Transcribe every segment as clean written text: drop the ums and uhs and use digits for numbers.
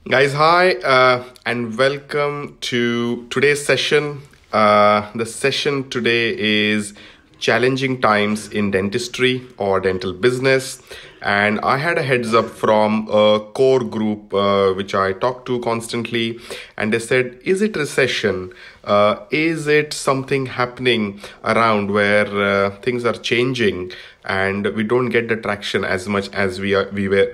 Guys, hi, and welcome to today's session. The session today is challenging times in dentistry or dental business. And I had a heads up from a core group which I talk to constantly, and they said, is it recession? Is it something happening around where things are changing and we don't get the traction as much as we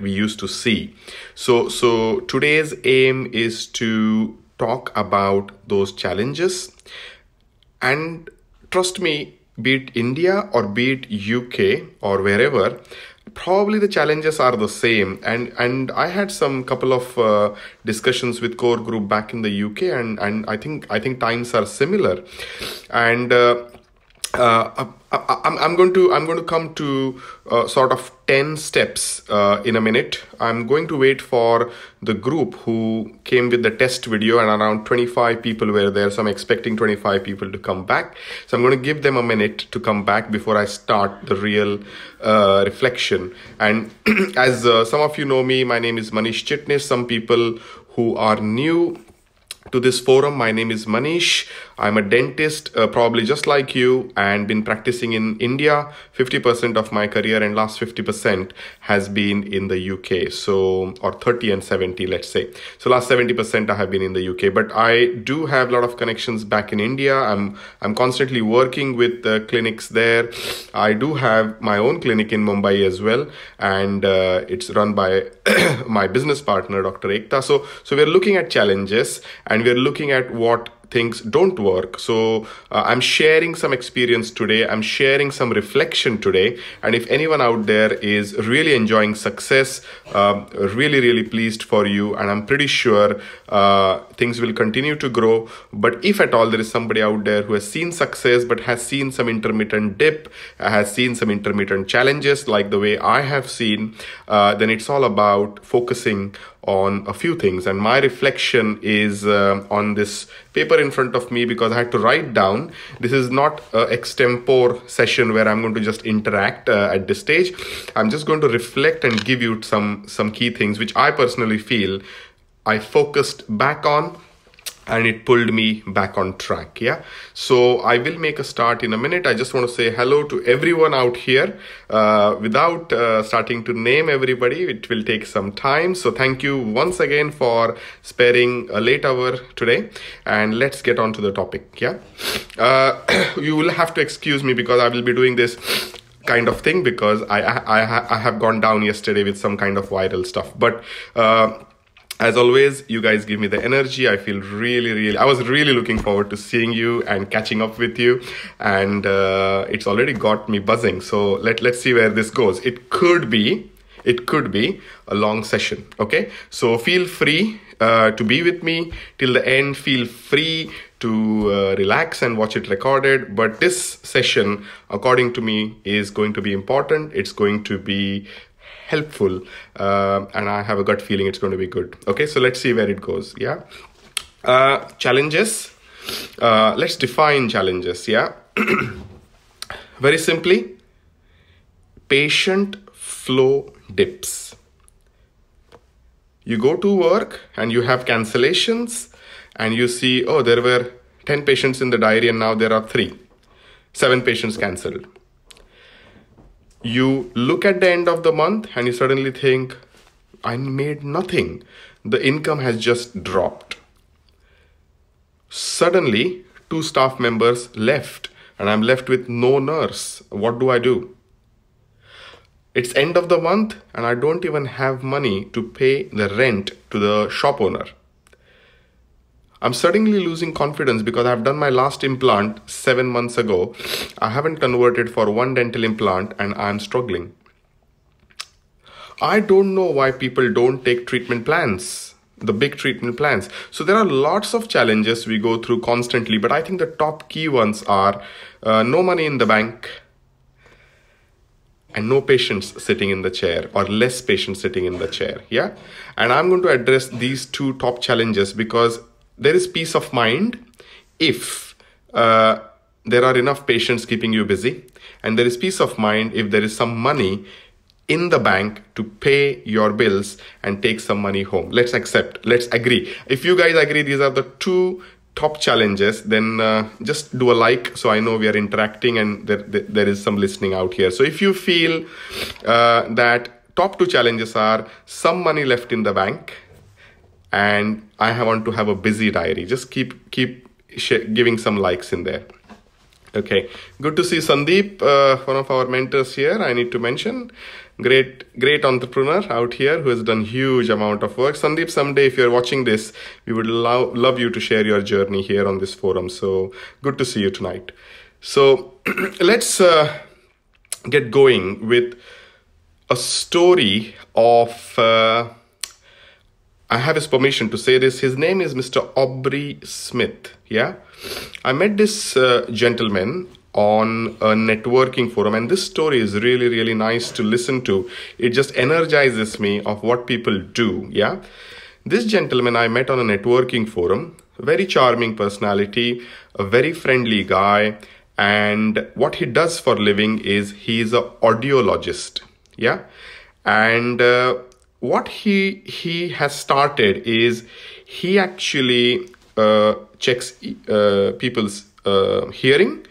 used to see? So today's aim is to talk about those challenges, and trust me, be it India or be it UK or wherever, probably the challenges are the same. And I had some couple of discussions with core group back in the UK, and I think times are similar. And I'm going to come to sort of 10 steps in a minute. I'm going to wait for the group who came with the test video, and around 25 people were there. So I'm expecting 25 people to come back. So I'm going to give them a minute to come back before I start the real reflection. And as some of you know me, my name is Manish Chitnis. Some people who are new to this forum, my name is Manish. I'm a dentist, probably just like you, and been practicing in India. 50% of my career and last 50% has been in the UK. So, or 30 and 70, let's say. So last 70% I have been in the UK, but I do have a lot of connections back in India. I'm constantly working with clinics there. I do have my own clinic in Mumbai as well, and it's run by my business partner, Dr. Ekta. So we're looking at challenges, and we're looking at what things don't work. So I'm sharing some experience today. I'm sharing some reflection today. And if anyone out there is really enjoying success, really pleased for you. And I'm pretty sure things will continue to grow. But if at all there is somebody out there who has seen success, but has seen some intermittent dip, has seen some intermittent challenges like the way I have seen, then it's all about focusing on a few things. And my reflection is on this paper in front of me, because I had to write down. This is not an extempore session where I'm going to just interact at this stage. I'm just going to reflect and give you some key things which I personally feel I focused back on, and it pulled me back on track. Yeah. So I will make a start in a minute. I just want to say hello to everyone out here. Without starting to name everybody, it will take some time. So thank you once again for sparing a late hour today. And let's get on to the topic. Yeah. You will have to excuse me because I will be doing this kind of thing because I have gone down yesterday with some kind of viral stuff. But as always, you guys give me the energy. I feel I was really looking forward to seeing you and catching up with you. And it's already got me buzzing. So let's see where this goes. It could be a long session. Okay. So feel free to be with me till the end. Feel free to relax and watch it recorded. But this session, according to me, is going to be important. It's going to be helpful, and I have a gut feeling it's going to be good. Okay, so let's see where it goes. Yeah. Challenges. Let's define challenges. Yeah. Very simply, patient flow dips. You go to work and you have cancellations, and you see, oh, there were 10 patients in the diary and now there are 3. 7 patients cancelled. You look at the end of the month and you suddenly think, I made nothing. The income has just dropped. Suddenly, 2 staff members left and I'm left with no nurse. What do I do? It's end of the month and I don't even have money to pay the rent to the shop owner. I'm suddenly losing confidence because I've done my last implant 7 months ago. I haven't converted for 1 dental implant and I'm struggling. I don't know why people don't take treatment plans, the big treatment plans. So there are lots of challenges we go through constantly, but I think the top key ones are no money in the bank and no patients sitting in the chair, or less patients sitting in the chair. Yeah. And I'm going to address these 2 top challenges because there is peace of mind if there are enough patients keeping you busy, and there is peace of mind if there is some money in the bank to pay your bills and take some money home. Let's agree. If you guys agree these are the two top challenges, then just do a like so I know we are interacting and there is some listening out here. So if you feel that top two challenges are some money left in the bank and I want to have a busy diary, just keep giving some likes in there. Okay, good to see Sandeep, one of our mentors here. I need to mention, great entrepreneur out here who has done huge amount of work. Sandeep, someday if you're watching this, we would love you to share your journey here on this forum. So good to see you tonight. So let's get going with a story of, I have his permission to say this. His name is Mr. Aubrey Smith. Yeah, I met this gentleman on a networking forum, and this story is really nice to listen to. It just energizes me of what people do. Yeah, this gentleman I met on a networking forum, very charming personality, a very friendly guy, and what he does for living is he's an audiologist. Yeah, and what he has started is he actually checks people's hearing.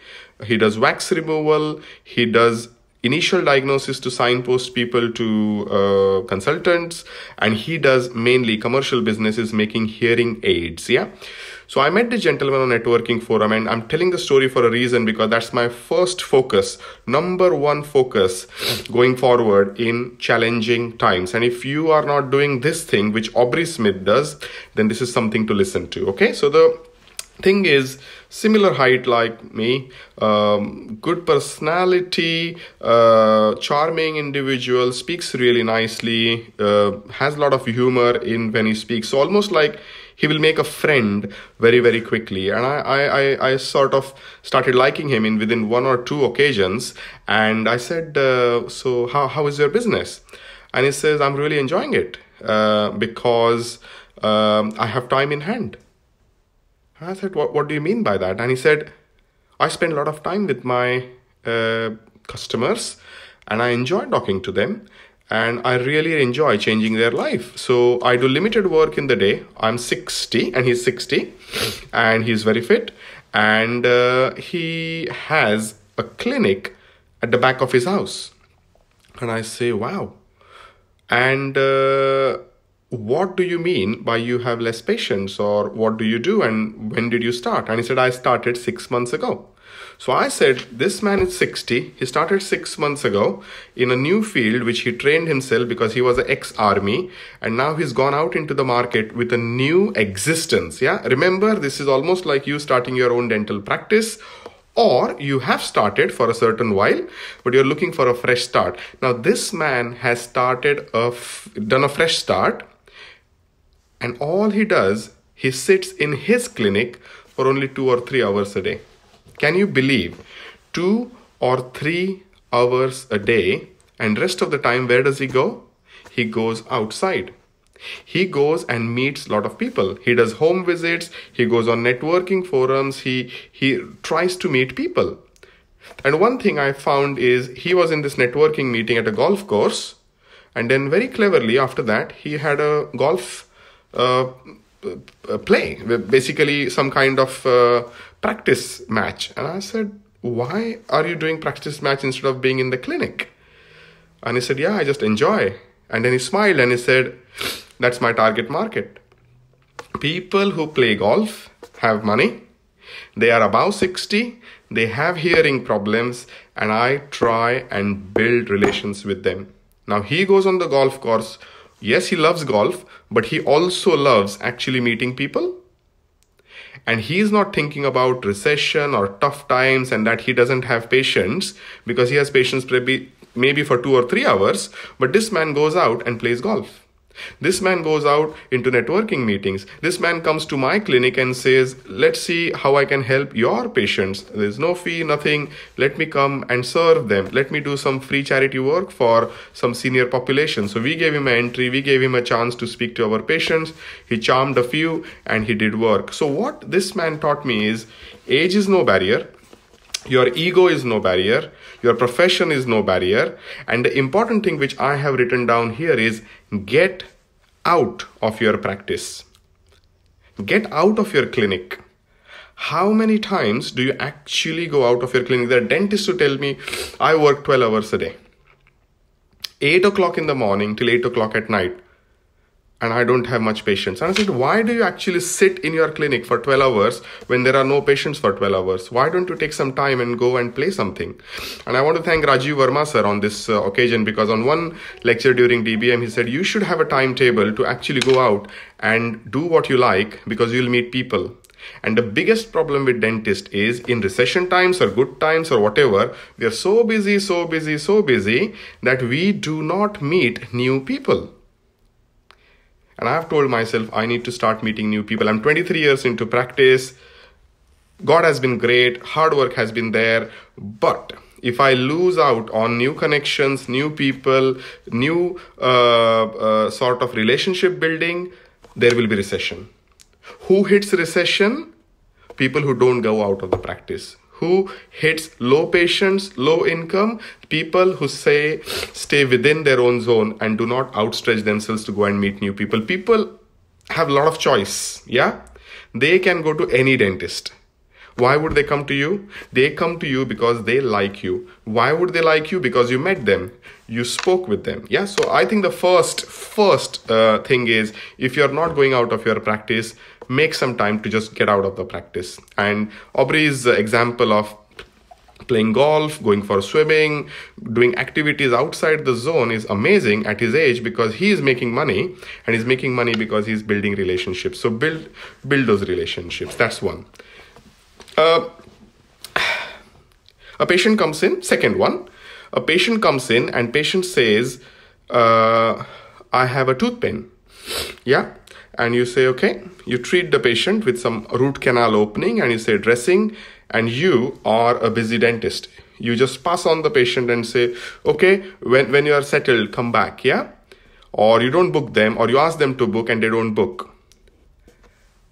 He does wax removal. He does initial diagnosis to signpost people to consultants, and he does mainly commercial businesses making hearing aids. Yeah. So I met the gentleman on networking forum, and I'm telling the story for a reason, because that's my first focus, number one focus going forward in challenging times. And if you are not doing this thing, which Aubrey Smith does, then this is something to listen to. Okay. So the thing is, similar height like me, good personality, charming individual, speaks really nicely, has a lot of humor in when he speaks. So almost like he will make a friend very quickly. And I sort of started liking him within one or two occasions. And I said, so how is your business? And he says, I'm really enjoying it because I have time in hand. And I said, what do you mean by that? And he said, I spend a lot of time with my customers and I enjoy talking to them. And I really enjoy changing their life. So I do limited work in the day. I'm 60 and he's 60 and he's very fit. And he has a clinic at the back of his house. And I say, wow. And what do you mean by you have less patients, or what do you do and when did you start? And he said, I started 6 months ago. So I said, this man is 60. He started 6 months ago in a new field, which he trained himself because he was an ex-army. And now he's gone out into the market with a new existence. Yeah. Remember, this is almost like you starting your own dental practice, or you have started for a certain while, but you're looking for a fresh start. Now, this man has done a fresh start. And all he does, he sits in his clinic for only 2 or 3 hours a day. Can you believe 2 or 3 hours a day? And rest of the time, where does he go? He goes outside. He goes and meets a lot of people. He does home visits. He goes on networking forums. He tries to meet people. And one thing I found is he was in this networking meeting at a golf course. And then very cleverly after that, he had a golf play, basically some kind of practice match. And I said, why are you doing practice match instead of being in the clinic? And he said, yeah, I just enjoy. And then he smiled and he said, that's my target market. People who play golf have money. They are above 60. They have hearing problems. And I try and build relations with them. Now he goes on the golf course. Yes, he loves golf, but he also loves actually meeting people. And he's not thinking about recession or tough times and that he doesn't have patience, because he has patience maybe for 2 or 3 hours. But this man goes out and plays golf. This man goes out into networking meetings. This man comes to my clinic and says, let's see how I can help your patients. There's no fee, nothing. Let me come and serve them. Let me do some free charity work for some senior population. So we gave him an entry. We gave him a chance to speak to our patients. He charmed a few and he did work. So what this man taught me is age is no barrier. Your ego is no barrier. Your profession is no barrier. And the important thing which I have written down here is get out of your practice. Get out of your clinic. How many times do you actually go out of your clinic? There are dentists who tell me, I work 12 hours a day. 8 o'clock in the morning till 8 o'clock at night. And I don't have much patience. And I said, why do you actually sit in your clinic for 12 hours when there are no patients for 12 hours? Why don't you take some time and go and play something? And I want to thank Rajiv Verma sir on this occasion, because on one lecture during DBM, he said, you should have a timetable to actually go out and do what you like, because you'll meet people. And the biggest problem with dentists is, in recession times or good times or whatever, we are so busy that we do not meet new people. And I've told myself I need to start meeting new people. I'm 23 years into practice. God has been great. Hard work has been there. But if I lose out on new connections, new people, new sort of relationship building, there will be recession. Who hits recession? People who don't go out of the practice. Who hits low patients, low income? People who stay within their own zone and do not outstretch themselves to go and meet new people. People have a lot of choice. Yeah, they can go to any dentist. Why would they come to you? They come to you because they like you. Why would they like you? Because you met them, you spoke with them. Yeah, so I think the first thing is, if you're not going out of your practice, make some time to just get out of the practice. And Aubrey's example of playing golf, going for swimming, doing activities outside the zone is amazing at his age, because he is making money, and he's making money because he's building relationships. So build those relationships. That's one. A patient comes in, second one, a patient comes in and patient says, I have a tooth pain. Yeah. And you say, okay, you treat the patient with some root canal opening and you say dressing, and you are a busy dentist. You just pass on the patient and say, okay, when you are settled, come back. Yeah. Or you don't book them, or you ask them to book and they don't book.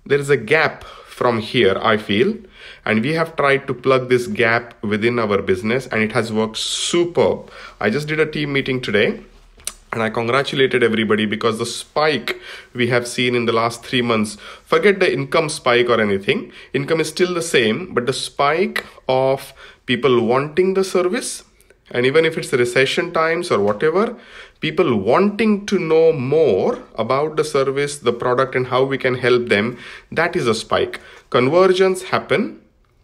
There is a gap from here, I feel. And we have tried to plug this gap within our business, and it has worked superb. I just did a team meeting today, and I congratulated everybody, because the spike we have seen in the last 3 months, forget the income spike or anything. Income is still the same, but the spike of people wanting the service, and even if it's recession times or whatever, people wanting to know more about the service, the product, and how we can help them, that is a spike. Conversions happen.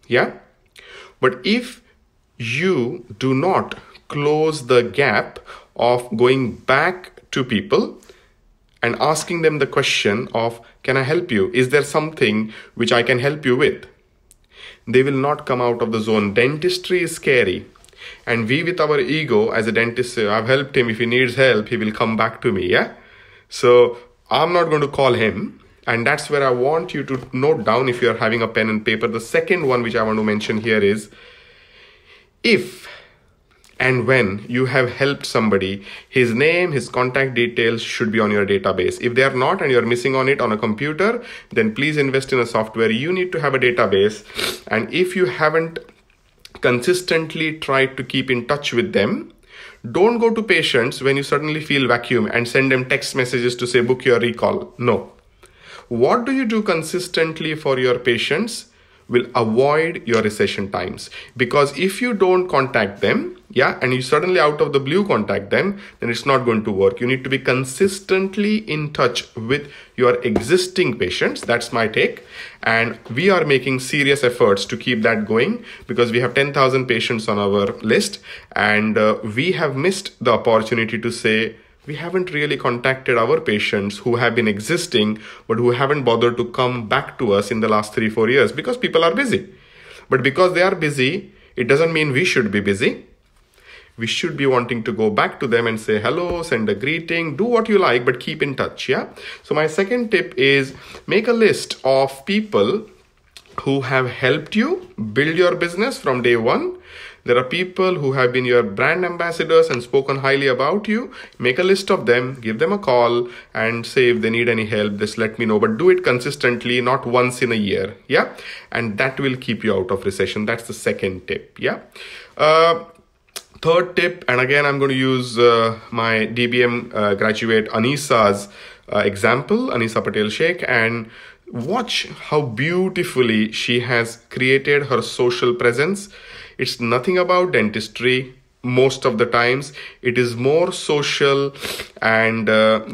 Yeah. But if you do not close the gap of going back to people and asking them the question of, can I help you? Is there something which I can help you with? They will not come out of the zone. Dentistry is scary. And we, with our ego as a dentist, say, I've helped him. If he needs help, he will come back to me. Yeah. So I'm not going to call him. And that's where I want you to note down, if you're having a pen and paper. The second one which I want to mention here is, if and when you have helped somebody, his name, his contact details should be on your database. If they are not and you're missing on it on a computer, then please invest in a software. You need to have a database. And if you haven't consistently tried to keep in touch with them, don't go to patients when you suddenly feel vacuum and send them text messages to say, book your recall. No. What do you do consistently for your patients will avoid your recession times. Because if you don't contact them, yeah, and you suddenly out of the blue contact them, then it's not going to work. You need to be consistently in touch with your existing patients. That's my take. And we are making serious efforts to keep that going, because we have 10,000 patients on our list, and we have missed the opportunity to say, we haven't really contacted our patients who have been existing, but who haven't bothered to come back to us in the last 3-4 years, because people are busy. But because they are busy, it doesn't mean we should be busy. We should be wanting to go back to them and say hello, send a greeting, do what you like, but keep in touch. Yeah. So my second tip is, make a list of people who have helped you build your business from day one. There are people who have been your brand ambassadors and spoken highly about you. Make a list of them, give them a call and say if they need any help, just let me know. But do it consistently, not once in a year. Yeah. And that will keep you out of recession. That's the second tip. Yeah. Third tip, and again, I'm going to use my DBM graduate Anisa's example, Anisa Patel Sheikh, and watch how beautifully she has created her social presence. It's nothing about dentistry. Most of the times, it is more social and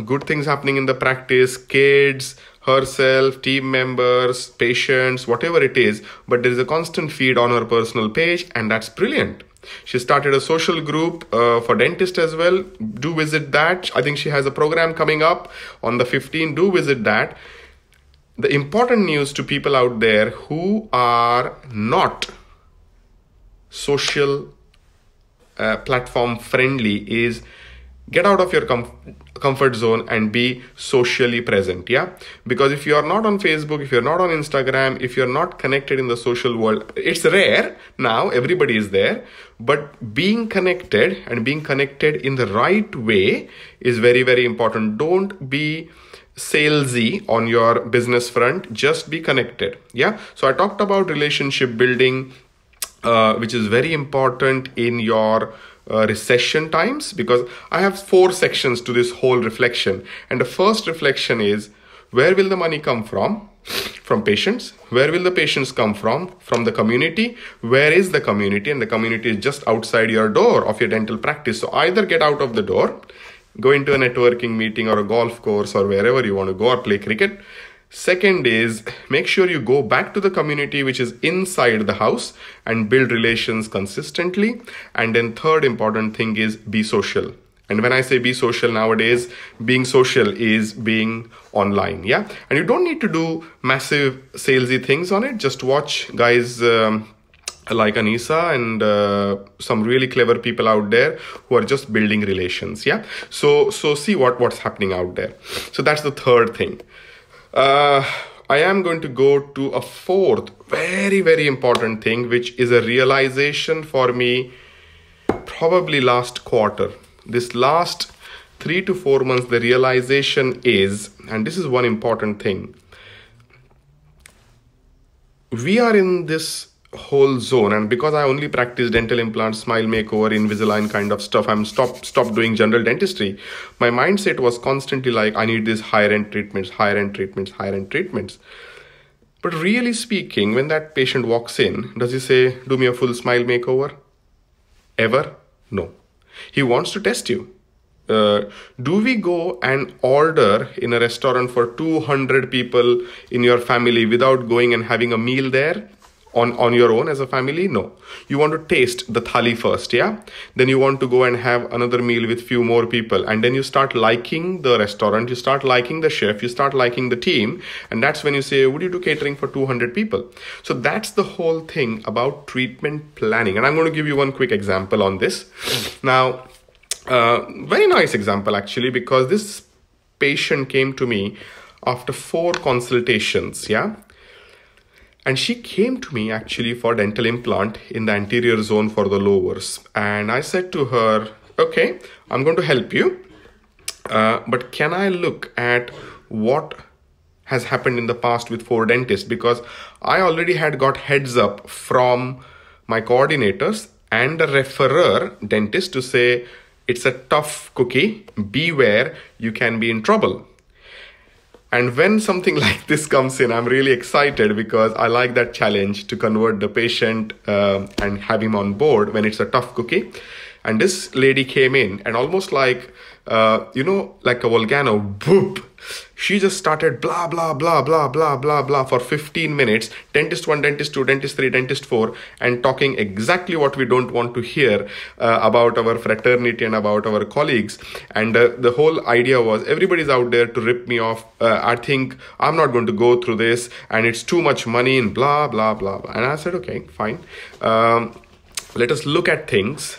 good things happening in the practice, kids, herself, team members, patients, whatever it is. But there is a constant feed on her personal page, and that's brilliant. She started a social group for dentists as well. Do visit that. I think she has a program coming up on the 15th. Do visit that. The important news to people out there who are not social platform friendly is get out of your comfort zone and be socially present. Yeah, because if you are not on Facebook, if you're not on Instagram, if you're not connected in the social world, it's rare now, everybody is there, but being connected and being connected in the right way is very, very important. Don't be salesy on your business front, just be connected. Yeah, so I talked about relationship building, which is very important in your recession times, because I have 4 sections to this whole reflection. And the first reflection is, where will the money come from? From patients. Where will the patients come from? From the community. Where is the community? And the community is just outside your door of your dental practice. So either get out of the door, go into a networking meeting or a golf course or wherever you want to go, or play cricket. Second is, make sure you go back to the community which is inside the house and build relations consistently. And then third important thing is be social. And when I say be social nowadays, being social is being online. Yeah. And you don't need to do massive salesy things on it. Just watch guys like Anisa and some really clever people out there who are just building relations. Yeah. So see what's happening out there. So that's the third thing. I am going to go to a fourth very, very important thing, which is a realization for me probably last quarter. This last 3 to 4 months, the realization is, and this is one important thing, we are in this whole zone, and because I only practice dental implants, smile makeover, Invisalign kind of stuff, I'm stopped doing general dentistry. My mindset was constantly like, I need these higher end treatments, higher end treatments, higher end treatments. But really speaking, when that patient walks in, does he say, do me a full smile makeover? Ever? No. He wants to test you. Do we go and order in a restaurant for 200 people in your family without going and having a meal there? On your own as a family? No. You want to taste the thali first, yeah? Then you want to go and have another meal with few more people. And then you start liking the restaurant, you start liking the chef, you start liking the team. And that's when you say, would you do catering for 200 people? So that's the whole thing about treatment planning. And I'm going to give you one quick example on this. Now, very nice example actually, because this patient came to me after 4 consultations, yeah? And she came to me actually for dental implant in the anterior zone for the lowers. And I said to her, okay, I'm going to help you. But can I look at what has happened in the past with 4 dentists? Because I already had got heads up from my coordinators and the referrer dentist to say, it's a tough cookie. Beware, you can be in trouble. And when something like this comes in, I'm really excited because I like that challenge to convert the patient and have him on board when it's a tough cookie. And this lady came in and almost like, like a volcano, boop. She just started blah, blah, blah, blah, blah, blah, blah for 15 minutes. Dentist 1, dentist 2, dentist 3, dentist 4, and talking exactly what we don't want to hear about our fraternity and about our colleagues. And the whole idea was everybody's out there to rip me off. I think I'm not going to go through this and it's too much money and blah, blah, blah, blah. And I said, okay, fine. Let us look at things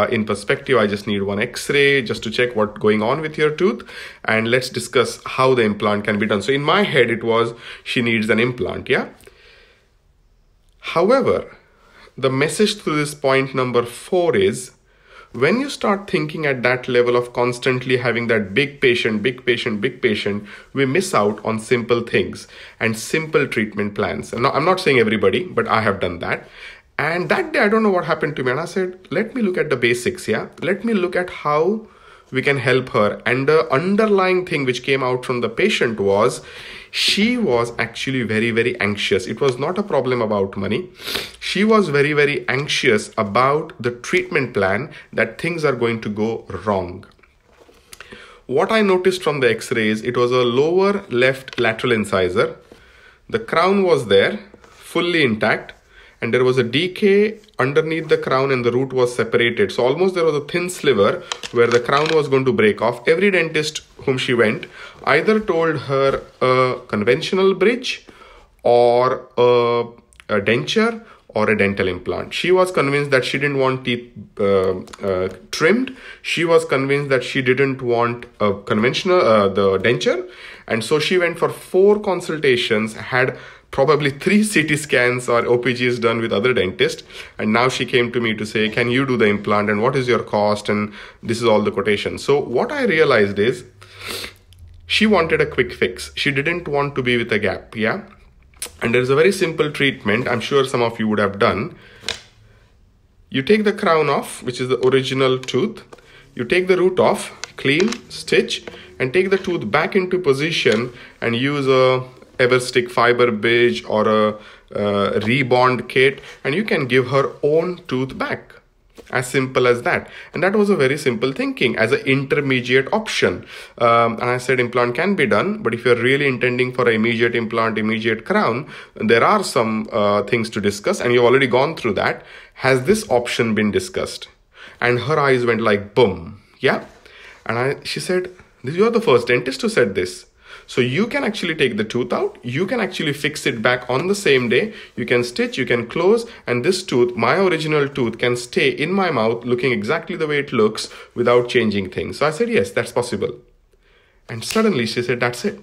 in perspective. I just need one X-ray just to check what's going on with your tooth. And let's discuss how the implant can be done. So in my head, it was she needs an implant, yeah? However, the message to this point number 4 is, when you start thinking at that level of constantly having that big patient, we miss out on simple things and simple treatment plans. And I'm not saying everybody, but I have done that. And that day, I don't know what happened to me. And I said, let me look at the basics. Yeah. Let me look at how we can help her. And the underlying thing which came out from the patient was, she was actually very, very anxious. It was not a problem about money. She was very, very anxious about the treatment plan, that things are going to go wrong. What I noticed from the x-rays, it was a lower left lateral incisor. The crown was there, fully intact, and there was a decay underneath the crown and the root was separated. So almost there was a thin sliver where the crown was going to break off. Every dentist whom she went either told her a conventional bridge or a denture or a dental implant. She was convinced that she didn't want teeth trimmed. She was convinced that she didn't want a conventional, the denture. And so she went for 4 consultations, had probably 3 CT scans or OPGs done with other dentists. And now she came to me to say, can you do the implant and what is your cost? And this is all the quotation. So what I realized is, she wanted a quick fix. She didn't want to be with a gap. Yeah. And there's a very simple treatment I'm sure some of you would have done. You take the crown off, which is the original tooth. You take the root off, clean, stitch, and take the tooth back into position and use a Everstick fiber bridge or a rebond kit, and you can give her own tooth back. As simple as that. And that was a very simple thinking as an intermediate option. And I said implant can be done, but if you're really intending for an immediate implant, immediate crown, there are some things to discuss, and you've already gone through that. Has this option been discussed? And her eyes went like boom. Yeah. And she said, you're the first dentist who said this. So you can actually take the tooth out, you can actually fix it back on the same day, you can stitch, you can close, and this tooth, my original tooth, can stay in my mouth looking exactly the way it looks without changing things. So I said, yes, that's possible. And suddenly she said, that's it.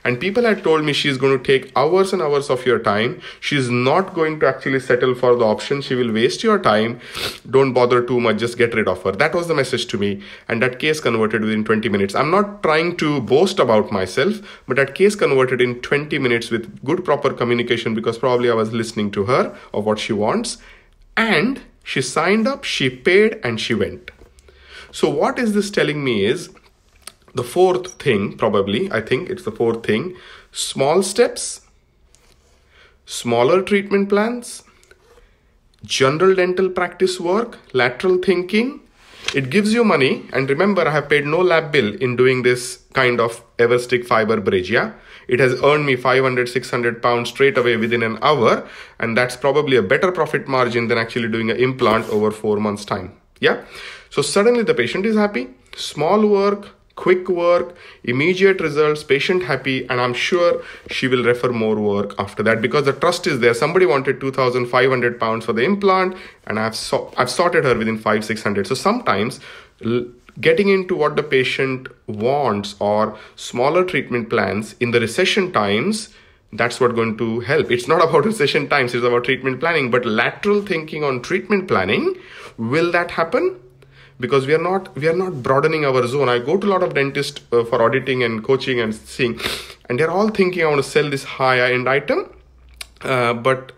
And people had told me she's going to take hours and hours of your time. She's not going to actually settle for the option. She will waste your time. Don't bother too much. Just get rid of her. That was the message to me. And that case converted within 20 minutes. I'm not trying to boast about myself, but that case converted in 20 minutes with good, proper communication, because probably I was listening to her of what she wants. And she signed up, she paid, and she went. So what is this telling me is, the 4th thing, probably, I think it's the 4th thing, small steps, smaller treatment plans, general dental practice work, lateral thinking. It gives you money. And remember, I have paid no lab bill in doing this kind of Everstick fiber bridge. Yeah. It has earned me 500, 600 pounds straight away within an hour. And that's probably a better profit margin than actually doing an implant over 4 months' time. Yeah. So suddenly the patient is happy, small work, quick work, immediate results, patient happy, and I'm sure she will refer more work after that because the trust is there. Somebody wanted 2,500 pounds for the implant, and I've sorted her within 500-600. So sometimes getting into what the patient wants or smaller treatment plans in the recession times, that's what going to help. It's not about recession times, it's about treatment planning, but lateral thinking on treatment planning, will that happen? Because we are not broadening our zone. I go to a lot of dentists for auditing and coaching and seeing, and they're all thinking I want to sell this high-end item. But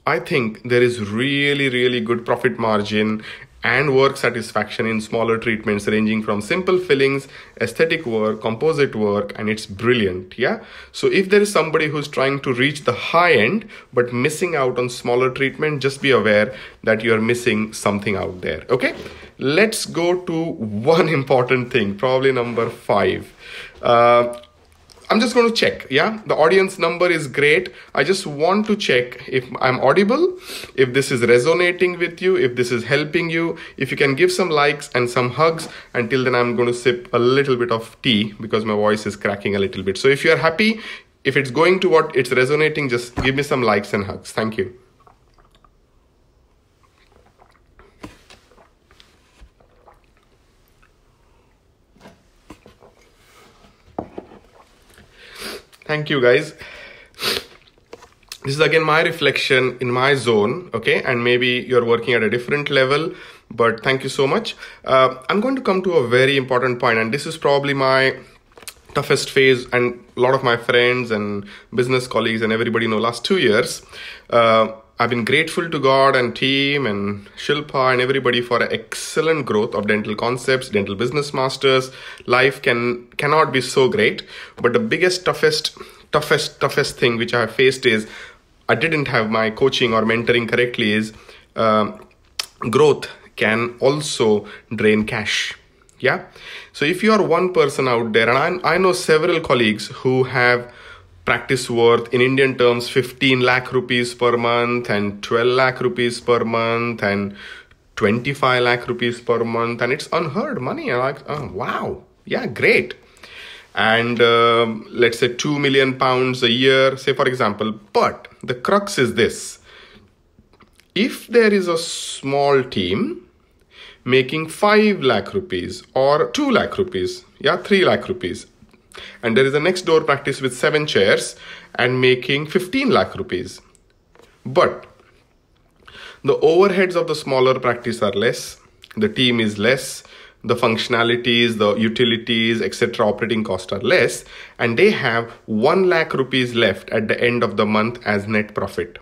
I think there is really, really good profit margin and work satisfaction in smaller treatments ranging from simple fillings, aesthetic work, composite work, and it's brilliant. Yeah. So if there is somebody who's trying to reach the high end but missing out on smaller treatment, just be aware that you're missing something out there. Okay. Let's go to one important thing, probably number 5. I'm just going to check. Yeah, the audience number is great. I just want to check if I'm audible, if this is resonating with you, if this is helping you, if you can give some likes and some hugs. Until then, I'm going to sip a little bit of tea because my voice is cracking a little bit. So if you're happy, if it's going to what it's resonating, just give me some likes and hugs. Thank you. Thank you, guys. this is again my reflection in my zone, okay? And maybe you're working at a different level, but thank you so much. I'm going to come to a very important point, and this is probably my toughest phase, and a lot of my friends and business colleagues and everybody know last 2 years. I've been grateful to God and team and Shilpa and everybody for an excellent growth of dental concepts, dental business masters. Life cannot be so great, but the biggest, toughest thing which I have faced is I didn't have my coaching or mentoring correctly is growth can also drain cash. Yeah. So if you are one person out there, and I know several colleagues who have practice worth in Indian terms 15 lakh rupees per month and 12 lakh rupees per month and 25 lakh rupees per month, and it's unheard money. I'm like, oh wow, yeah, great. And let's say 2 million pounds a year, say for example. But the crux is this: if there is a small team making 5 lakh rupees or 2 lakh rupees, yeah, 3 lakh rupees, and there is a next door practice with 7 chairs and making 15 lakh rupees, but the overheads of the smaller practice are less, the team is less, the functionalities, the utilities, etc., operating costs are less, and they have 1 lakh rupees left at the end of the month as net profit.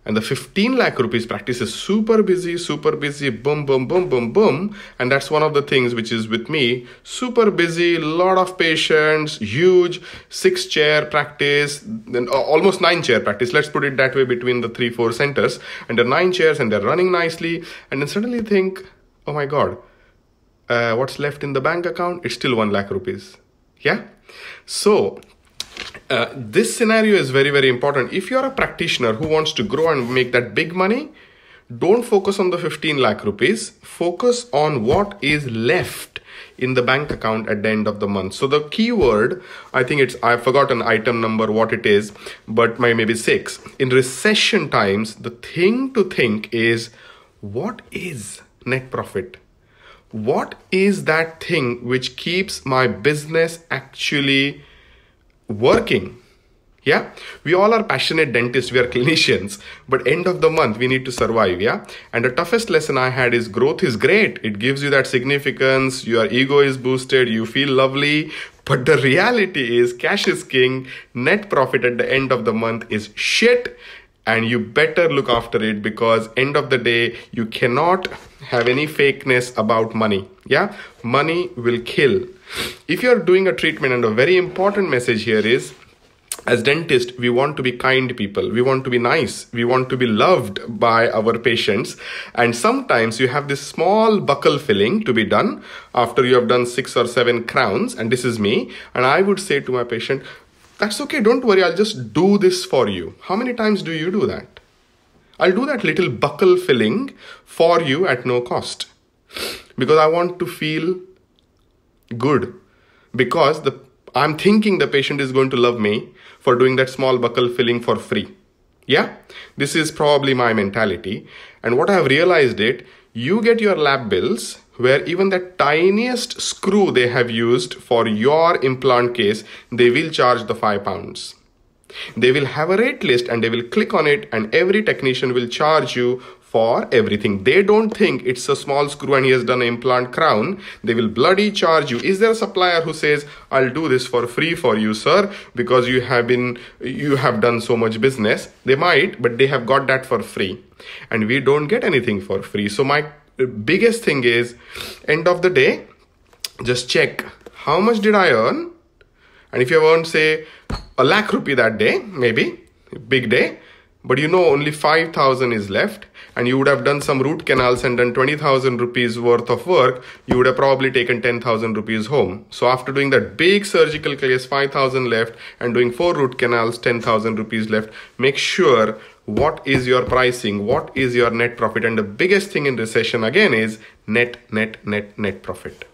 And the 15 lakh rupees practice is super busy, boom, boom, boom, boom, boom. And that's one of the things which is with me, super busy, lot of patients, huge 6-chair practice, then almost 9-chair practice. Let's put it that way, between the 3-4 centers, and they're 9 chairs and they're running nicely. And then suddenly think, oh my God, what's left in the bank account? It's still 1 lakh rupees. Yeah. So, this scenario is very, very important. If you're a practitioner who wants to grow and make that big money, don't focus on the 15 lakh rupees. Focus on what is left in the bank account at the end of the month. So the keyword, I think I've forgotten item number, what it is, but maybe 6. In recession times, the thing to think is, what is net profit? What is that thing which keeps my business actually working? Yeah, we all are passionate dentists, we are clinicians, but end of the month we need to survive. Yeah, and the toughest lesson I had is growth is great, it gives you that significance, your ego is boosted, you feel lovely, but the reality is cash is king, net profit at the end of the month is shit, and you better look after it, because end of the day you cannot have any fakeness about money. Yeah, money will kill. If you're doing a treatment, and a very important message here is, as dentists, we want to be kind people. We want to be nice. We want to be loved by our patients. And sometimes you have this small buccal filling to be done after you have done 6 or 7 crowns. And this is me. And I would say to my patient, that's okay. Don't worry. I'll just do this for you. How many times do you do that? I'll do that little buccal filling for you at no cost, because I want to feel good, because I'm thinking the patient is going to love me for doing that small buccal filling for free. Yeah, this is probably my mentality. And what I have realized you get your lab bills where even the tiniest screw they have used for your implant case, they will charge the £5. They will have a rate list and they will click on it, and every technician will charge you for everything. They don't think it's a small screw and he has done an implant crown. They will bloody charge you. Is there a supplier who says, I'll do this for free for you, sir, because you have done so much business? They might, but they have got that for free. And we don't get anything for free. So my biggest thing is, end of the day, just check how much did I earn. And if you have earned, say, 1 lakh rupee that day, maybe, big day, but you know only 5,000 is left, and you would have done some root canals and done 20,000 rupees worth of work, you would have probably taken 10,000 rupees home. So after doing that big surgical case, 5,000 left, and doing 4 root canals, 10,000 rupees left. Make sure what is your pricing, what is your net profit. And the biggest thing in recession again is net profit.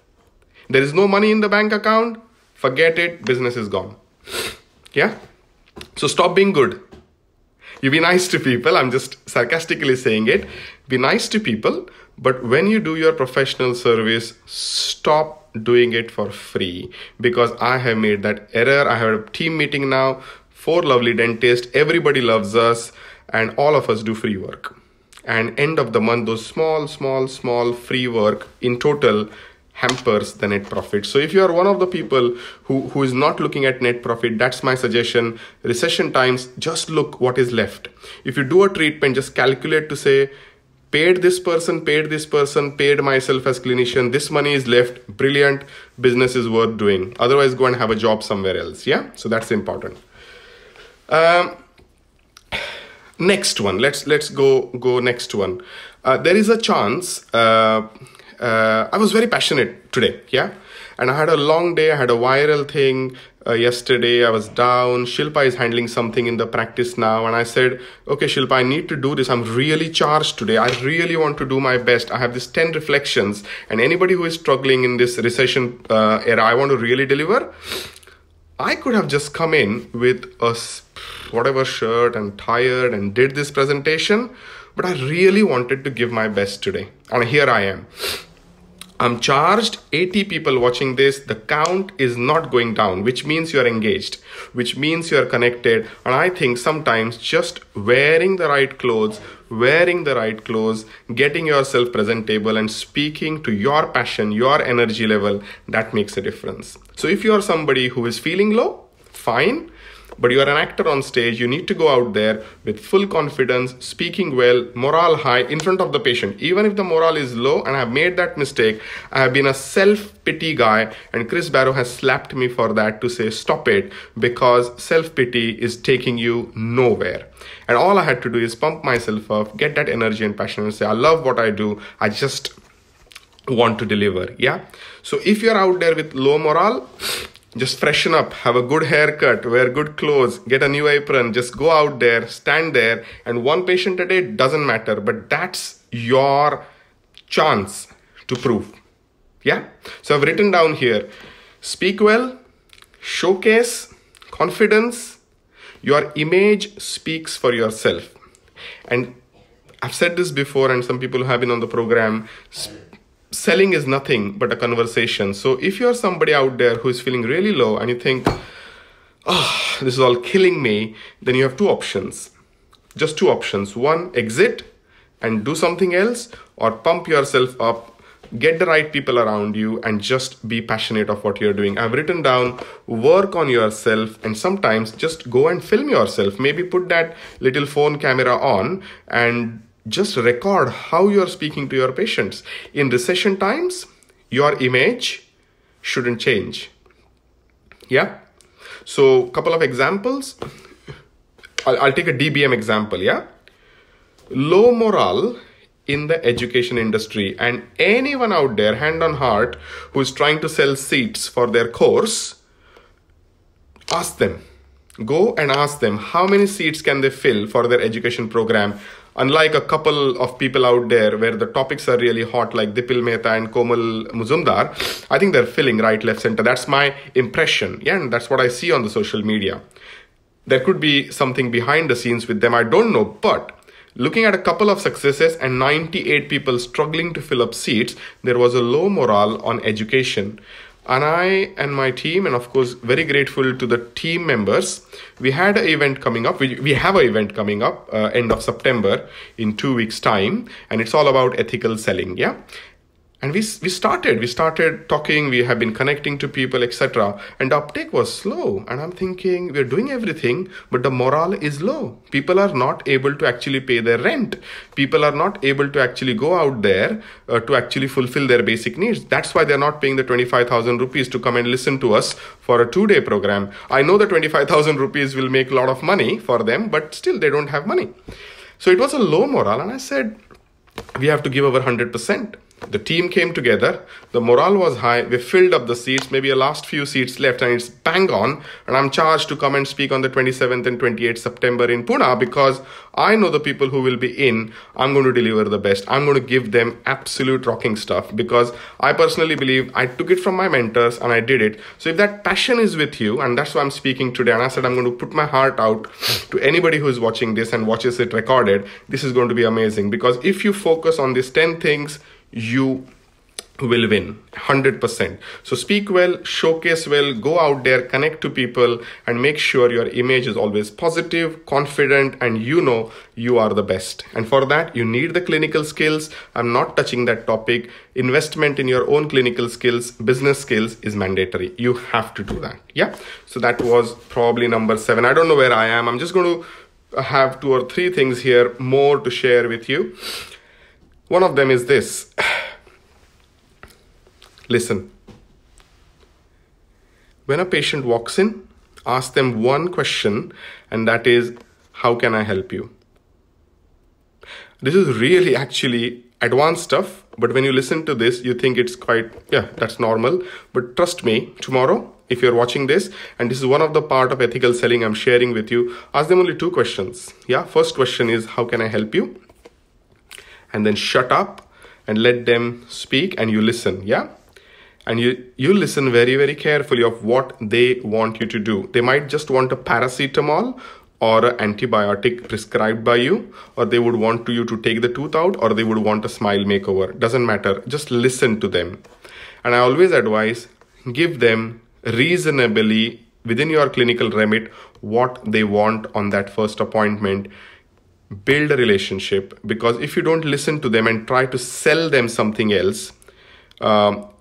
There is no money in the bank account, forget it, business is gone. Yeah, so stop being good. You be nice to people. I'm just sarcastically saying it. Be nice to people. But when you do your professional service, stop doing it for free. Because I have made that error. I have a team meeting now. 4 lovely dentists, everybody loves us, and all of us do free work. And end of the month, those small free work in total hampers the net profit. So if you are one of the people who is not looking at net profit, that's my suggestion. Recession times, just look what is left. If you do a treatment, just calculate to say, paid this person, paid myself as clinician, this money is left, brilliant, business is worth doing. Otherwise, go and have a job somewhere else. Yeah, so that's important. Next one, let's go next one. There is a chance. I was very passionate today, yeah, and I had a long day. I had a viral thing yesterday. I was down. Shilpa is handling something in the practice now, and I said, okay, Shilpa, I need to do this. I'm really charged today. I really want to do my best. I have these 10 reflections, and anybody who is struggling in this recession era, I want to really deliver. I could have just come in with a whatever shirt and tired and did this presentation, but I really wanted to give my best today, and here I am. I'm charged, 80 people watching this. The count is not going down, which means you're engaged, which means you're connected. And I think sometimes just wearing the right clothes, getting yourself presentable and speaking to your passion, your energy level, that makes a difference. So if you're somebody who is feeling low, fine. But you're an actor on stage, you need to go out there with full confidence, speaking well, morale high in front of the patient. Even if the morale is low and I've made that mistake, I have been a self-pity guy, and Chris Barrow has slapped me for that to say, stop it, because self-pity is taking you nowhere. And all I had to do is pump myself up, get that energy and passion and say, I love what I do. I just want to deliver. Yeah. So if you're out there with low morale, just freshen up, have a good haircut, wear good clothes, get a new apron, just go out there, stand there, and one patient a day doesn't matter, but that's your chance to prove. Yeah? So I've written down here, speak well, showcase, confidence, your image speaks for yourself. And I've said this before, and some people who have been on the program, selling is nothing but a conversation. So if you're somebody out there who is feeling really low and you think, oh, this is all killing me, then you have 2 options. Just 2 options. One, exit and do something else, or pump yourself up, get the right people around you, and just be passionate of what you're doing. I've written down, work on yourself, and sometimes just go and film yourself. Maybe put that little phone camera on and just record how you're speaking to your patients. In recession times, your image shouldn't change. Yeah. So couple of examples. I'll take a DBM example. Yeah. Low morale in the education industry, and anyone out there, hand on heart, who is trying to sell seats for their course, ask them. Go and ask them how many seats can they fill for their education program. Unlike a couple of people out there where the topics are really hot, like Dipil Mehta and Komal Muzumdar, I think they're filling right, left, center. That's my impression. Yeah, and that's what I see on the social media. There could be something behind the scenes with them, I don't know. But looking at a couple of successes and 98 people struggling to fill up seats, there was a low morale on education. And I and my team, and of course, very grateful to the team members, we had an event coming up. We have an event coming up end of September in 2 weeks' time. And it's all about ethical selling. Yeah. And we started talking, we have been connecting to people, etc. And the uptake was slow. And I'm thinking, we're doing everything, but the morale is low. People are not able to actually pay their rent. People are not able to actually go out there to actually fulfill their basic needs. That's why they're not paying the 25,000 rupees to come and listen to us for a 2-day program. I know the 25,000 rupees will make a lot of money for them, but still they don't have money. So it was a low morale. And I said, we have to give our 100%. The team came together, the morale was high, we filled up the seats, maybe a last few seats left, and it's bang on. And I'm charged to come and speak on the 27th and 28th September in Pune, because I know the people who will be in, I'm going to deliver the best. I'm going to give them absolute rocking stuff, because I personally believe I took it from my mentors and I did it. So if that passion is with you, and that's why I'm speaking today, and I said I'm going to put my heart out to anybody who is watching this and watches it recorded, this is going to be amazing. Because if you focus on these 10 things, you will win 100%. So speak well, showcase well, go out there, connect to people, and make sure your image is always positive, confident, and you are the best. And for that, you need the clinical skills. I'm not touching that topic. Investment in your own clinical skills, business skills is mandatory. You have to do that. Yeah. So that was probably number 7. I don't know where I am. I'm just going to have 2 or 3 things here more to share with you. One of them is this. Listen. When a patient walks in, ask them one question, and that is, how can I help you? This is really actually advanced stuff, but when you listen to this, you think it's quite, yeah, that's normal. But trust me, tomorrow, if you're watching this, and this is one of the part of ethical selling I'm sharing with you, ask them only 2 questions. Yeah, first question is, how can I help you? And then shut up and let them speak, and you listen. Yeah. And you listen very, very carefully of what they want you to do. They might just want a paracetamol or an antibiotic prescribed by you, or they would want you to take the tooth out, or they would want a smile makeover. Doesn't matter. Just listen to them. And I always advise, give them reasonably within your clinical remit what they want on that first appointment. Build a relationship, because if you don't listen to them and try to sell them something else,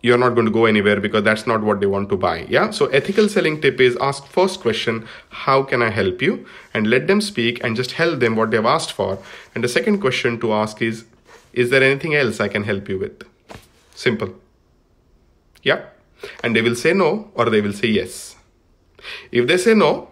you're not going to go anywhere, because that's not what they want to buy. Yeah. So ethical selling tip is, ask first question, how can I help you? And let them speak and just help them what they've asked for. And the second question to ask is there anything else I can help you with? Simple. Yeah. And they will say no, or they will say yes. If they say no,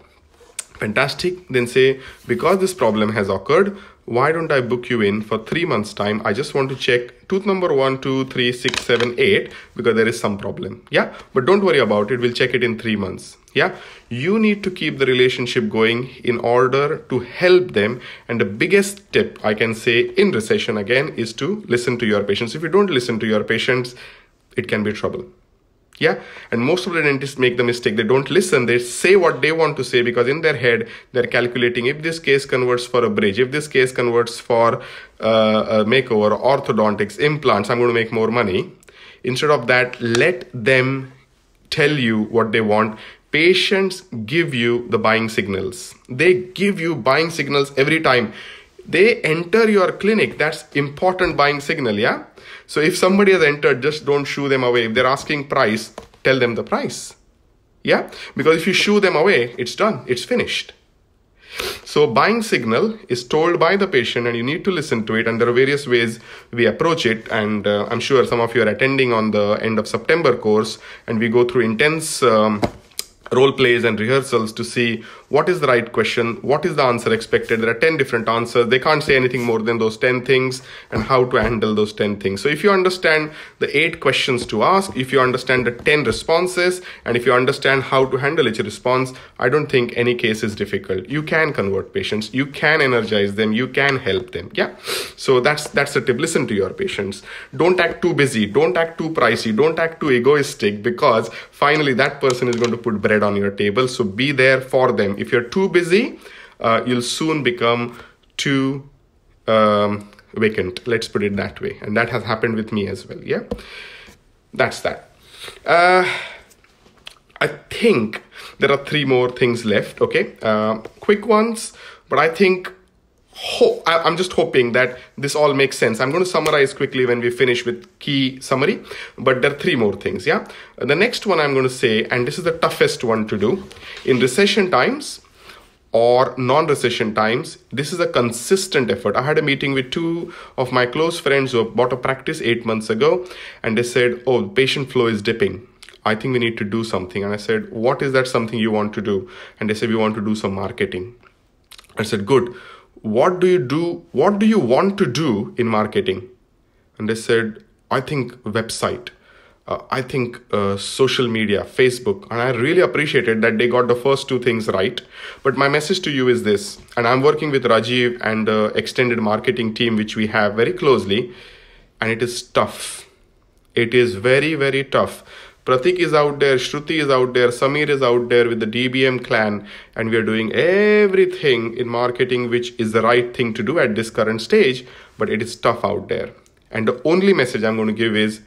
fantastic. Then say, because this problem has occurred, why don't I book you in for 3 months time? I just want to check tooth number 1, 2, 3, 6, 7, 8, because there is some problem. Yeah. But don't worry about it. We'll check it in 3 months. Yeah. You need to keep the relationship going in order to help them. And the biggest tip I can say in recession again is to listen to your patients. If you don't listen to your patients, it can be trouble. Yeah. And most of the dentists make the mistake. They don't listen. They say what they want to say, because in their head, they're calculating, if this case converts for a bridge, if this case converts for a makeover, orthodontics, implants, I'm going to make more money. Instead of that, let them tell you what they want. Patients give you the buying signals. They give you buying signals every time they enter your clinic. That's important buying signal. Yeah. So if somebody has entered, just don't shoo them away. If they're asking price, tell them the price. Yeah. Because if you shoo them away, it's done. It's finished. So buying signal is told by the patient, and you need to listen to it. And there are various ways we approach it. And I'm sure some of you are attending on the end of September course, and we go through intense role plays and rehearsals to see what is the right question, what is the answer expected. There are 10 different answers. They can't say anything more than those 10 things, and how to handle those 10 things. So if you understand the 8 questions to ask, if you understand the 10 responses, and if you understand how to handle each response, I don't think any case is difficult. You can convert patients. You can energize them. You can help them. Yeah. So that's the tip. Listen to your patients. Don't act too busy. Don't act too pricey. Don't act too egoistic, because finally that person is going to put bread on your table. So be there for them. If you're too busy, you'll soon become too vacant. Let's put it that way. And that has happened with me as well. Yeah, that's that. I think there are 3 more things left. Okay, quick ones, but I think I'm just hoping that this all makes sense. I'm going to summarize quickly when we finish with key summary, but there are 3 more things. Yeah. The next one I'm going to say, and this is the toughest one to do in recession times or non-recession times, this is a consistent effort. I had a meeting with 2 of my close friends who bought a practice 8 months ago, and they said, oh, patient flow is dipping. I think we need to do something. And I said, what is that something you want to do? And they said, we want to do some marketing. I said, good. What do you do? What do you want to do in marketing? And they said, I think website. I think social media, Facebook. And I really appreciated that they got the first 2 things right. But my message to you is this, and I'm working with Rajiv and the extended marketing team, which we have very closely, and it is tough. It is very, very tough. Pratik is out there, Shruti is out there, Samir is out there with the DBM clan, and we are doing everything in marketing which is the right thing to do at this current stage, but it is tough out there. And the only message I'm going to give is,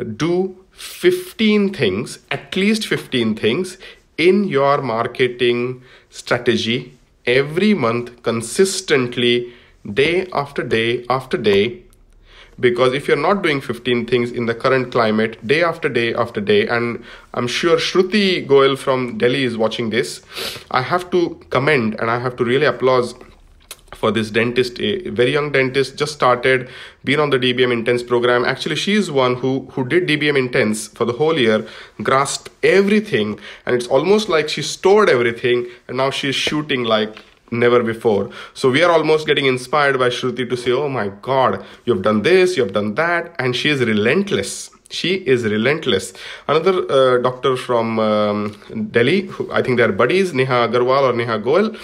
do 15 things, at least 15 things in your marketing strategy every month consistently, day after day after day. Because if you're not doing 15 things in the current climate, day after day after day, and I'm sure Shruti Goel from Delhi is watching this, I have to commend and I have to really applaud for this dentist, a very young dentist, just started, been on the DBM Intense program. Actually, she is one who did DBM Intense for the whole year, grasped everything, and it's almost like she stored everything, and now she's shooting like never before. So we are almost getting inspired by Shruti to say, oh my God, you've done this, you've done that, and she is relentless. She is relentless. Another doctor from Delhi, who I think they are buddies, Neha Agarwal or Neha Goel.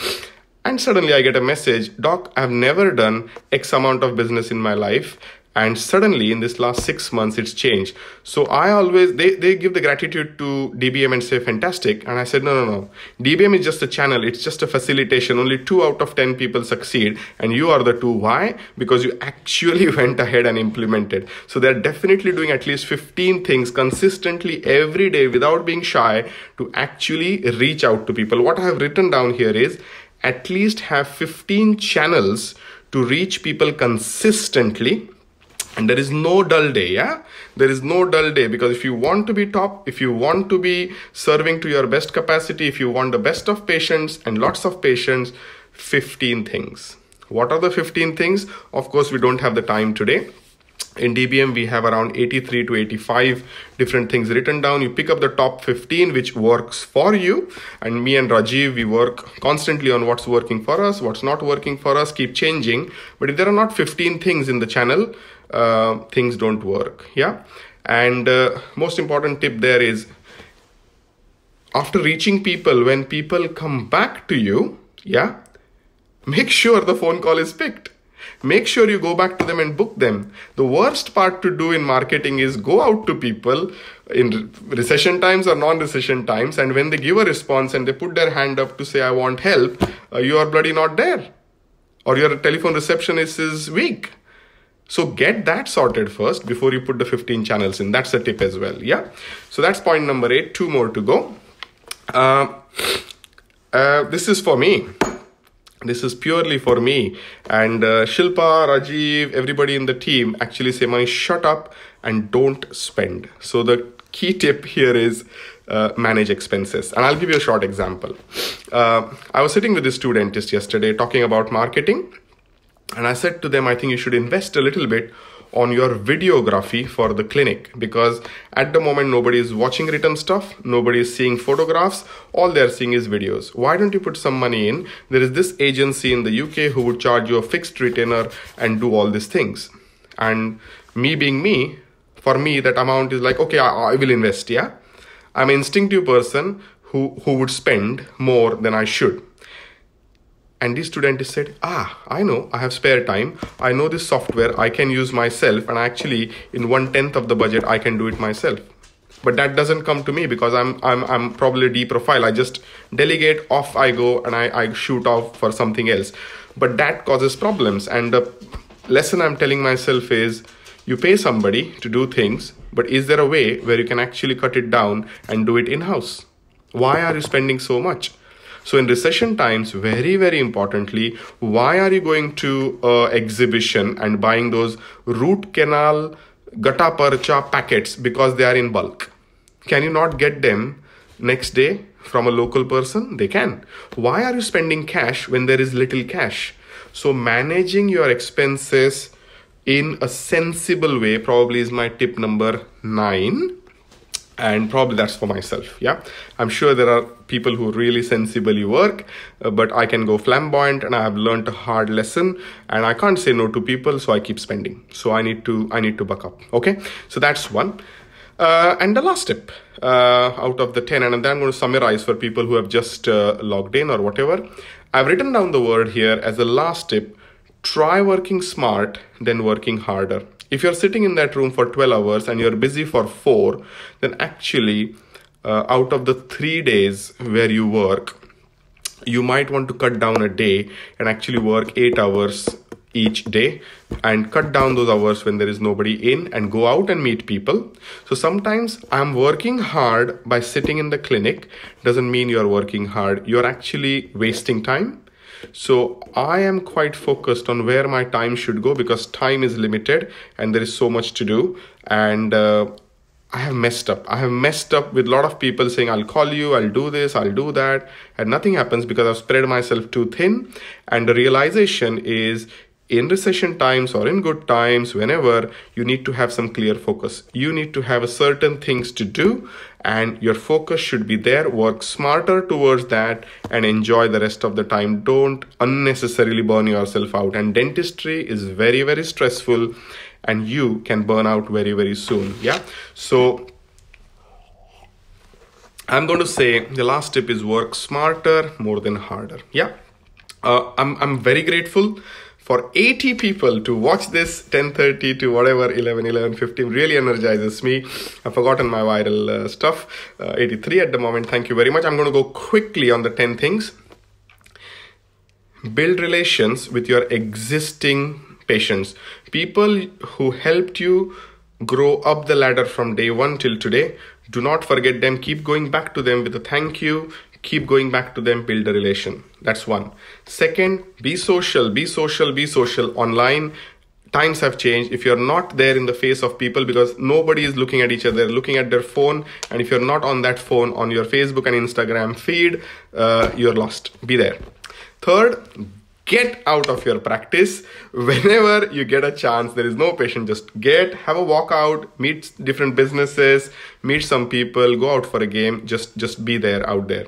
And suddenly I get a message, Doc, I've never done X amount of business in my life. And suddenly in this last 6 months, it's changed. So I always, they give the gratitude to DBM and say, fantastic. And I said, no. DBM is just a channel. It's just a facilitation. Only 2 out of 10 people succeed. And you are the 2. Why? Because you actually went ahead and implemented. So they're definitely doing at least 15 things consistently every day without being shy to actually reach out to people. What I have written down here is at least have 15 channels to reach people consistently. And there is no dull day, yeah? There is no dull day, because if you want to be top, if you want to be serving to your best capacity, if you want the best of patients and lots of patients, 15 things. What are the 15 things? Of course, we don't have the time today. In DBM, we have around 83 to 85 different things written down. You pick up the top 15, which works for you. And me and Rajiv, we work constantly on what's working for us, what's not working for us, keep changing. But if there are not 15 things in the channel, things don't work. Yeah. And most important tip there is, after reaching people, when people come back to you, yeah, make sure the phone call is picked. Make sure you go back to them and book them. The worst part to do in marketing is go out to people in recession times or non-recession times, and when they give a response and they put their hand up to say, I want help, you are bloody not there. Or your telephone receptionist is weak. So get that sorted first before you put the 15 channels in. That's a tip as well. Yeah. So that's point number 8. 2 more to go. This is for me. This is purely for me. And Shilpa, Rajiv, everybody in the team actually say, Manish, shut up and don't spend. So the key tip here is manage expenses. And I'll give you a short example. I was sitting with this two dentists yesterday talking about marketing. And I said to them, I think you should invest a little bit on your videography for the clinic, because at the moment nobody is watching written stuff, nobody is seeing photographs, all they're seeing is videos. Why don't you put some money in? There is this agency in the UK who would charge you a fixed retainer and do all these things. And me being me, for me that amount is like, okay, I will invest. Yeah, I'm an instinctive person who would spend more than I should. And the student said, I know, I have spare time. I know this software I can use myself, and actually in 1/10 of the budget, I can do it myself. But that doesn't come to me because I'm probably D profile. I just delegate, off I go, and I shoot off for something else. But that causes problems. And the lesson I'm telling myself is, you pay somebody to do things, but is there a way where you can actually cut it down and do it in-house? Why are you spending so much? So in recession times, very, very importantly, why are you going to exhibition and buying those root canal gata parcha packets because they are in bulk? Can you not get them next day from a local person? They can. Why are you spending cash when there is little cash? So managing your expenses in a sensible way probably is my tip number 9. And probably that's for myself. Yeah, I'm sure there are people who really sensibly work, but I can go flamboyant, and I have learned a hard lesson, and I can't say no to people, so I keep spending. So I need to buck up. Okay, so that's one. And the last tip out of the 10, and then I'm going to summarize for people who have just logged in or whatever. I've written down the word here as the last tip: try working smart than working harder. If you're sitting in that room for 12 hours and you're busy for 4, then actually out of the 3 days where you work, you might want to cut down a day and actually work 8 hours each day and cut down those hours when there is nobody in and go out and meet people. So sometimes I'm working hard by sitting in the clinic. Doesn't mean you're working hard. You're actually wasting time. So I am quite focused on where my time should go because time is limited and there is so much to do. And I have messed up. I have messed up with a lot of people saying, I'll call you, I'll do this, I'll do that. And nothing happens because I've spread myself too thin. And the realization is in recession times or in good times, whenever, you need to have some clear focus. You need to have a certain things to do and your focus should be there. Work smarter towards that and enjoy the rest of the time. Don't unnecessarily burn yourself out. And dentistry is very, very stressful and you can burn out very, very soon. Yeah. So I'm going to say the last tip is work smarter more than harder. Yeah. I'm very grateful for 80 people to watch this 10:30 to whatever 11:15 really energizes me. I've forgotten my viral stuff. 83 at the moment. Thank you very much. I'm going to go quickly on the 10 things. Build relations with your existing patients. People who helped you grow up the ladder from day one till today. Do not forget them. Keep going back to them with a thank you. Keep going back to them, build a relation. That's one. Second, be social, be social, be social online. Times have changed. If you're not there in the face of people, because nobody is looking at each other, looking at their phone. And if you're not on that phone, on your Facebook and Instagram feed, you're lost. Be there. Third, get out of your practice. Whenever you get a chance, there is no patient, just have a walk out, meet different businesses, meet some people, go out for a game, just be there out there.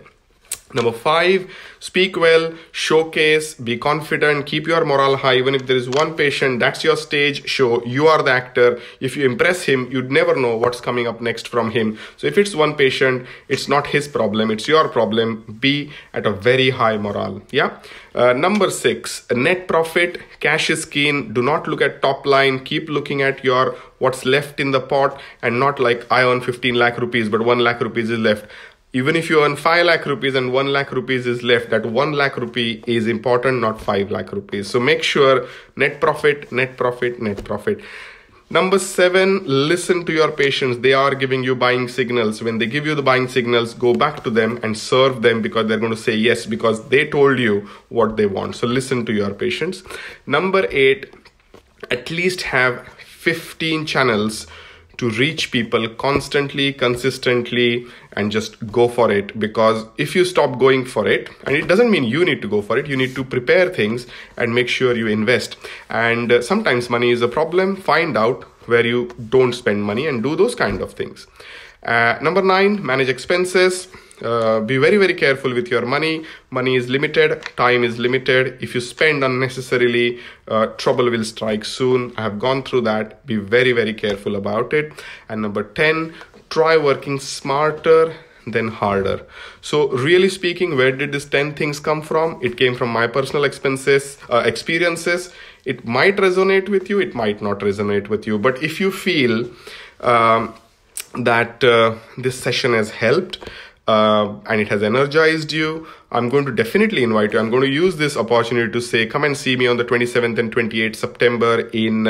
Number 5, speak well, showcase, be confident, keep your morale high. Even if there is one patient, that's your stage show. You are the actor. If you impress him, you'd never know what's coming up next from him. So if it's one patient, it's not his problem, it's your problem. Be at a very high morale. Yeah. Number 6, net profit, cash is keen. Do not look at top line. Keep looking at your what's left in the pot and not like I earn 15 lakh rupees, but 1 lakh rupees is left. Even if you earn 5 lakh rupees and 1 lakh rupees is left, that 1 lakh rupee is important, not 5 lakh rupees. So make sure net profit, net profit, net profit. Number 7, listen to your patients. They are giving you buying signals. When they give you the buying signals, go back to them and serve them because they're going to say yes because they told you what they want. So listen to your patients. Number 8, at least have 15 channels to reach people constantly, consistently, and just go for it. Because if you stop going for it, and it doesn't mean you need to go for it, you need to prepare things and make sure you invest. And sometimes money is a problem. Find out where you don't spend money and do those kind of things. Number 9, manage expenses. Be very, very careful with your money. Money is limited. Time is limited. If you spend unnecessarily, trouble will strike soon. I have gone through that. Be very, very careful about it. And number 10, try working smarter than harder. So really speaking, where did this 10 things come from? It came from my personal experiences. It might resonate with you. It might not resonate with you. But if you feel that this session has helped, and it has energized you, I'm going to definitely invite you. I'm going to use this opportunity to say, come and see me on the 27th and 28th September in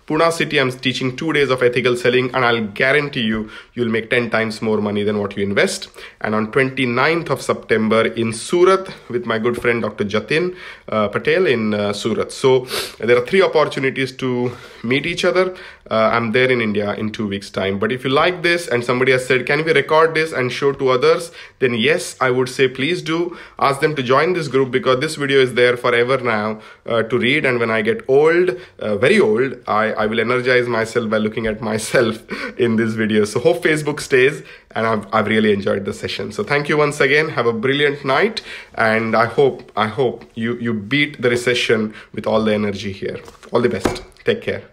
Pune city. I'm teaching 2 days of ethical selling and I'll guarantee you'll make 10 times more money than what you invest. And on 29th of September in Surat with my good friend Dr. Jatin Patel in Surat. So there are 3 opportunities to meet each other. I'm there in India in 2 weeks time. But if you like this and somebody has said, can we record this and show to others? Then yes, I would say please do. Ask them to join this group because this video is there forever now to read. And when I get old, very old, I will energize myself by looking at myself in this video. So hope Facebook stays, and I've really enjoyed the session. So thank you once again. Have a brilliant night. And I hope you beat the recession with all the energy here. All the best. Take care.